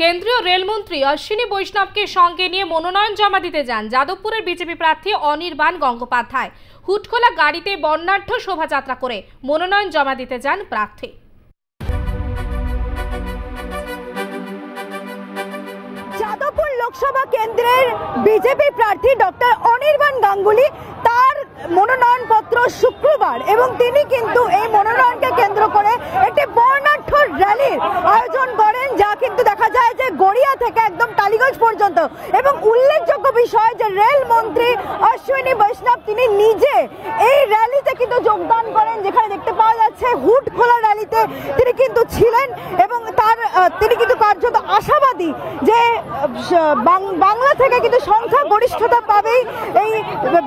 কেন্দ্রীয় রেলমন্ত্রী অশ্বিনী বৈষ্ণবকে সঙ্গে নিয়ে মনোনয়ন জমা দিতে যান যাদবপুরের বিজেপি প্রার্থী অনির্বাণ গঙ্গোপাধ্যায়। হুটখোলা গাড়িতে বর্ণাঢ্য শোভাযাত্রা করে মনোনয়ন জমা দিতে যান প্রার্থী। যাদবপুর লোকসভা কেন্দ্রের বিজেপি প্রার্থী ডক্টর অনির্বাণ গাঙ্গুলি তার মনোনয়নপত্র শুক্রবার এবং তিনি কিন্তু এই মনোনয়নকে কেন্দ্র করে একটি বর্ণাঢ্য র্যালির আয়োজন করেন, যা কিন্তু দেখা যায় যে গড়িয়া থেকে একদম টালিগঞ্জ পর্যন্ত। এবং উল্লেখযোগ্য বিষয় যে রেল মন্ত্রী অশ্বিনী বৈষ্ণব তিনি নিজে এই র্যালিতে কিন্তু যোগদান করেন, যেখানে দেখতে পাওয়া যাচ্ছে হুট খোলা র্যালিতে তিনি কিন্তু ছিলেন এবং তিনি কিন্তু কার্যত আশাবাদী যে বাংলা থেকে কিন্তু সংখ্যা গরিষ্ঠতা পাবেই এই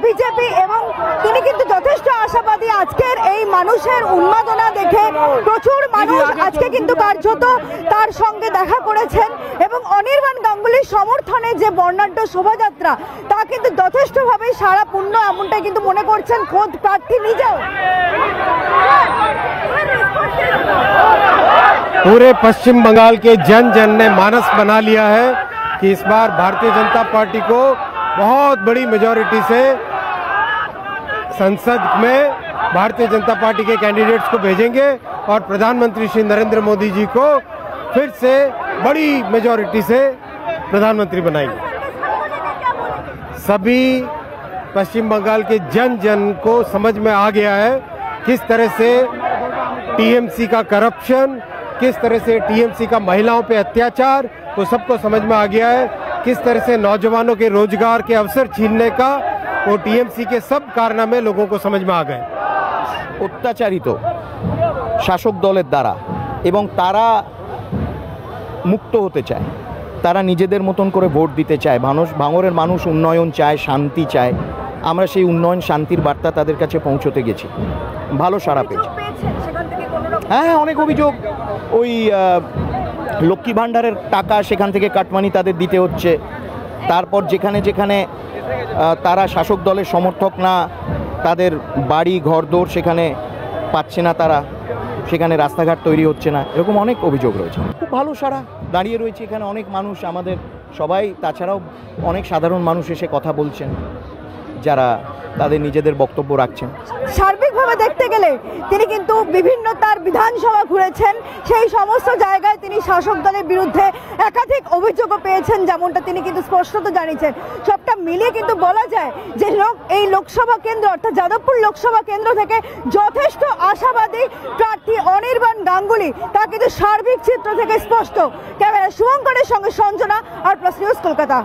বিজেপি, এবং তিনি কিন্তু যথেষ্ট আশাবাদী। আজকের এই মানুষের উন্মাদনা দেখে প্রচুর মানুষ আজকে কিন্তু কার্যত তার সঙ্গে দেখা করেছেন এবং অনির্বাণ গাঙ্গুলির সমর্থনে যে বর্ণাঢ্য শোভাযাত্রা তা কিন্তু যথেষ্টভাবে সারাপূর্ণ, এমনটাই কিন্তু মনে করছেন খোদ প্রার্থী নিজেও। पूरे पश्चिम बंगाल के जन जन ने मानस बना लिया है कि इस बार भारतीय जनता पार्टी को बहुत बड़ी मेजॉरिटी से संसद में भारतीय जनता पार्टी के कैंडिडेट्स को भेजेंगे और प्रधानमंत्री श्री नरेंद्र मोदी जी को फिर से बड़ी मेजॉरिटी से प्रधानमंत्री बनाएंगे। सभी पश्चिम बंगाल के जन जन को समझ में आ गया है किस तरह से टीएमसी का करप्शन, किस तरह से टीएमसी का महिलाओं पे अत्याचार, तो सबको समझ में आ गया है किस तरह से नौजवानों के रोजगार के अवसर छीनने का वो टीएमसी के सब कारनामे लोगों को समझ में आ गए। অত্যাচারিত শাসক দলের দ্বারা এবং তারা মুক্ত হতে চায়, তারা নিজেদের মতন করে ভোট দিতে চায়। ভাঙড়ের মানুষ উন্নয়ন চায়, শান্তি চায়। আমরা সেই উন্নয়ন শান্তির বার্তা তাদের কাছে পৌঁছতে গেছি, ভালো সাড়া পেয়েছি। হ্যাঁ, অনেক অভিযোগ, ওই লক্ষ্মী ভাণ্ডারের টাকা সেখান থেকে কাটমানি তাদের দিতে হচ্ছে। তারপর যেখানে যেখানে তারা শাসক দলের সমর্থক না, তাদের বাড়ি ঘরদোর সেখানে পাচ্ছে না, তারা সেখানে রাস্তাঘাট তৈরি হচ্ছে না, এরকম অনেক অভিযোগ রয়েছে। খুব ভালো সাড়া দাঁড়িয়ে রয়েছে এখানে, অনেক মানুষ আমাদের সবাই, তাছাড়াও অনেক সাধারণ মানুষ এসে কথা বলছেন যারা তাদের নিজেদের বক্তব্য রাখছেন। সার্বিকভাবে দেখতে গেলে তিনি কিন্তু বিভিন্ন তার বিধানসভা ঘুরেছেন, সেই সমস্ত জায়গায় তিনি শাসক দলের বিরুদ্ধে একাধিক অভিযোগও পেয়েছেন, যেমনটা তিনি কিন্তু স্পষ্টত জানিয়েছেন। সবটা মিলিয়ে কিন্তু বলা যায় যে এই লোকসভা কেন্দ্র অর্থাৎ যাদবপুর লোকসভা কেন্দ্র থেকে যথেষ্ট আশাবাদী প্রার্থী অনির্বাণ গাঙ্গুলি, তা কিন্তু সার্বিক চিত্র থেকে স্পষ্ট। ক্যামেরা শুভঙ্করের সঙ্গে সঞ্জনা, আর প্লাস নিউজ, কলকাতা।